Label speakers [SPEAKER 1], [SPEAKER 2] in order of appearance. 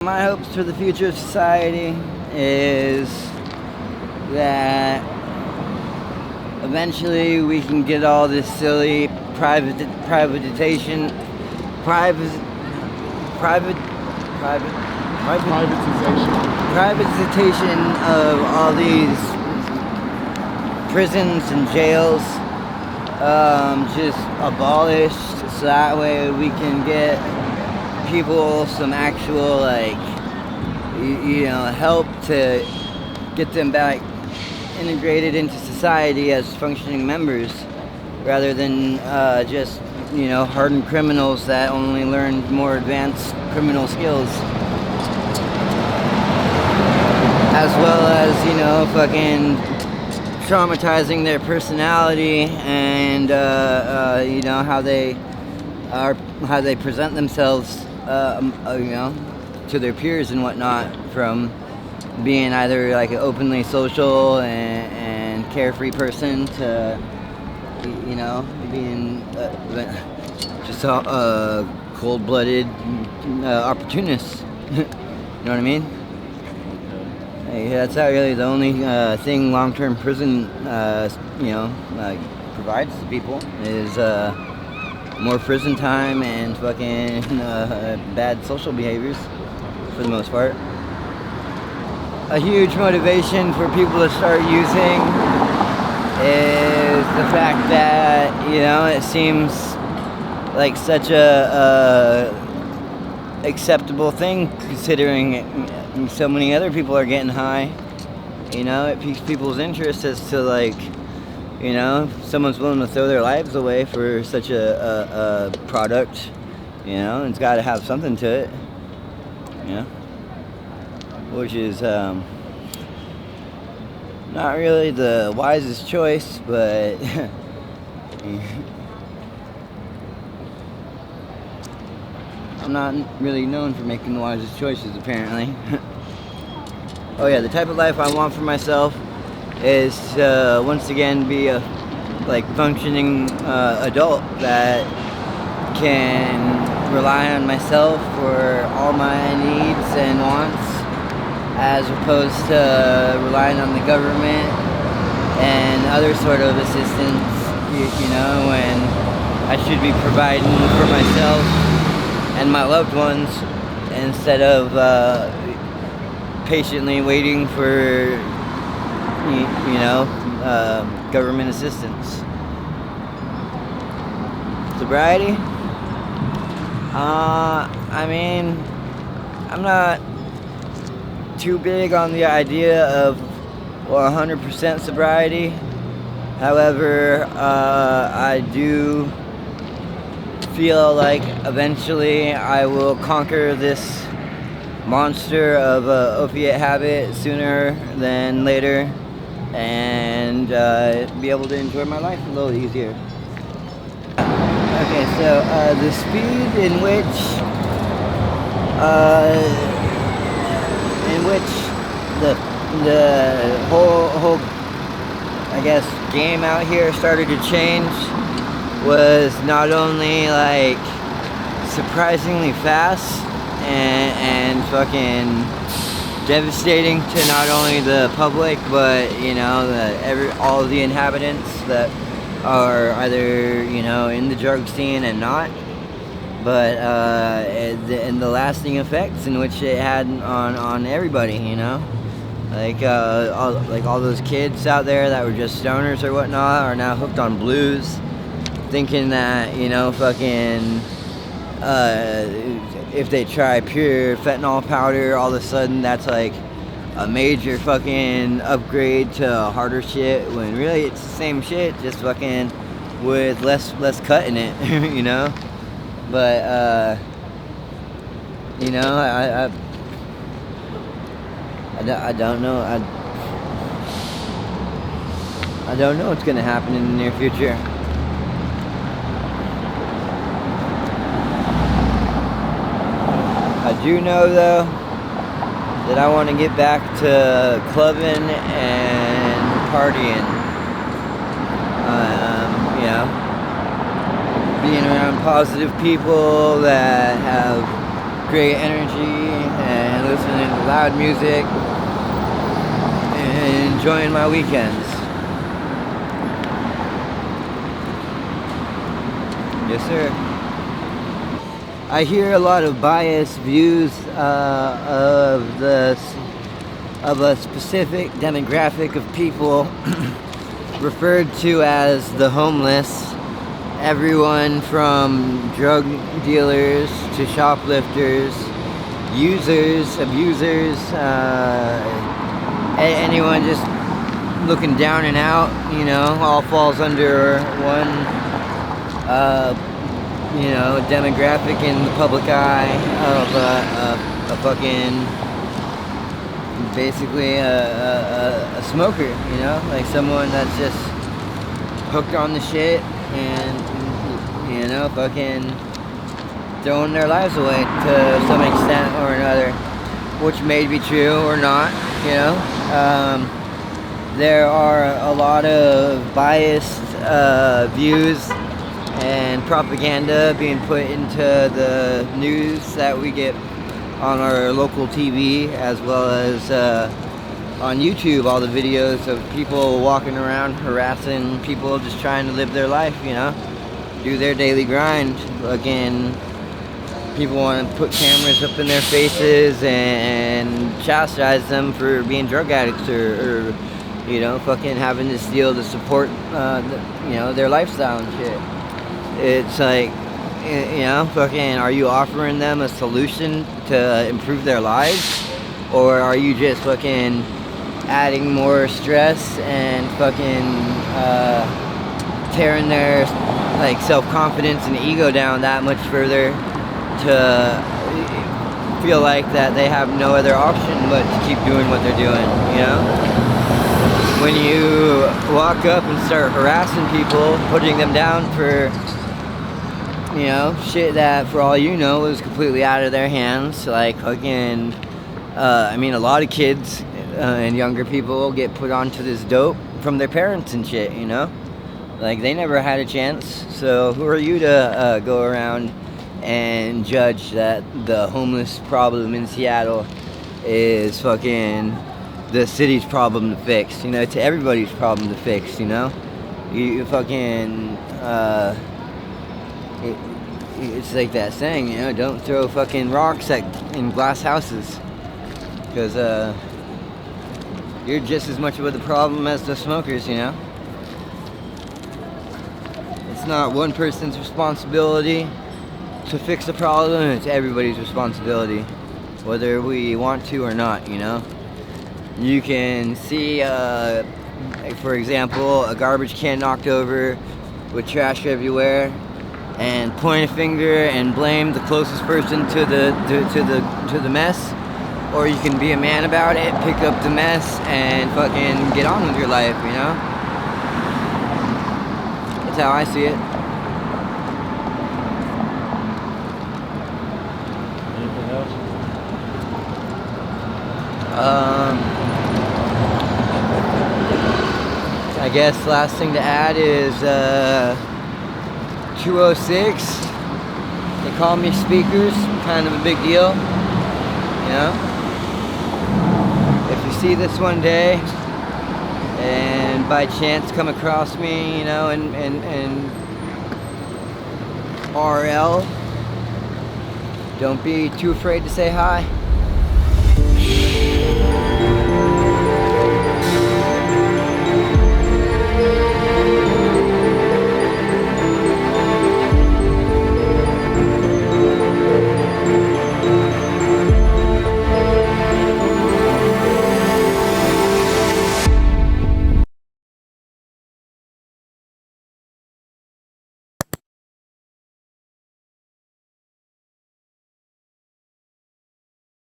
[SPEAKER 1] My hopes for the future of society is that eventually we can get all this silly privatization of all these prisons and jails just abolished, so that way we can get people some actual help to get them back integrated into society as functioning members, rather than just hardened criminals that only learn more advanced criminal skills, as well as fucking traumatizing their personality and how they present themselves to their peers and whatnot, from being either like an openly social and carefree person to being just a cold-blooded opportunist. You know what I mean? That's not really the only thing long-term prison provides to people, is more prison time and fucking bad social behaviors, for the most part. A huge motivation for people to start using is the fact that it seems like such a acceptable thing, considering so many other people are getting high. It piques people's interest as to someone's willing to throw their lives away for such a product. It's got to have something to it. Which is not really the wisest choice, but I'm not really known for making the wisest choices, apparently. Oh yeah, the type of life I want for myself is to once again be a functioning adult that can rely on myself for all my needs and wants, as opposed to relying on the government and other sort of assistance, when I should be providing for myself and my loved ones, instead of patiently waiting for government assistance. Sobriety? I'm not too big on the idea of 100% sobriety. However, I do feel like eventually I will conquer this monster of opiate habit sooner than later, and be able to enjoy my life a little easier. Okay, so the speed in which the whole game out here started to change was not only surprisingly fast and fucking devastating to not only the public, but all of the inhabitants that are either in the drug scene and not, but and the lasting effects in which it had on everybody. All those kids out there that were just stoners or whatnot are now hooked on blues, thinking that if they try pure fentanyl powder, all of a sudden that's a major fucking upgrade to harder shit, when really it's the same shit, just fucking with less cut in it. But I don't know. I don't know what's gonna happen in the near future. I do know though that I want to get back to clubbing and partying. Being around positive people that have great energy and loud music, and enjoying my weekends. Yes, sir. I hear a lot of biased views of a specific demographic of people referred to as the homeless. Everyone from drug dealers to shoplifters, users, abusers, anyone just looking down and out, you know, all falls under one, you know, demographic in the public eye of a fucking, basically a smoker, you know, like someone that's just hooked on the shit and, you know, fucking throwing their lives away to some extent or another, which may be true or not, you know. There are a lot of biased views and propaganda being put into the news that we get on our local TV, as well as on YouTube, all the videos of people walking around harassing people just trying to live their life, you know, do their daily grind. Again, people want to put cameras up in their faces and chastise them for being drug addicts or you know, fucking having to steal to support, you know, their lifestyle and shit. It's like, you know, fucking, are you offering them a solution to improve their lives? Or are you just fucking adding more stress and fucking tearing their, like, self-confidence and ego down that much further to feel like that they have no other option but to keep doing what they're doing, you know? When you walk up and start harassing people, putting them down for, you know, shit that for all you know is completely out of their hands, like fucking, I mean, a lot of kids and younger people get put onto this dope from their parents and shit, you know? Like, they never had a chance, so who are you to go around and judge that the homeless problem in Seattle is fucking the city's problem to fix, you know? It's everybody's problem to fix, you know? You fucking, it's like that saying, you know, don't throw fucking rocks in glass houses, because you're just as much of the problem as the smokers, you know? It's not one person's responsibility to fix the problem, it's everybody's responsibility, whether we want to or not, you know? You can see, for example, a garbage can knocked over with trash everywhere, and point a finger and blame the closest person to the mess, or you can be a man about it, pick up the mess, and fucking get on with your life, you know? That's how I see it.
[SPEAKER 2] Anything else?
[SPEAKER 1] I guess last thing to add is 206. They call me speakers, kind of a big deal, you know? If you see this one day and by chance come across me, you know, and RL, don't be too afraid to say hi.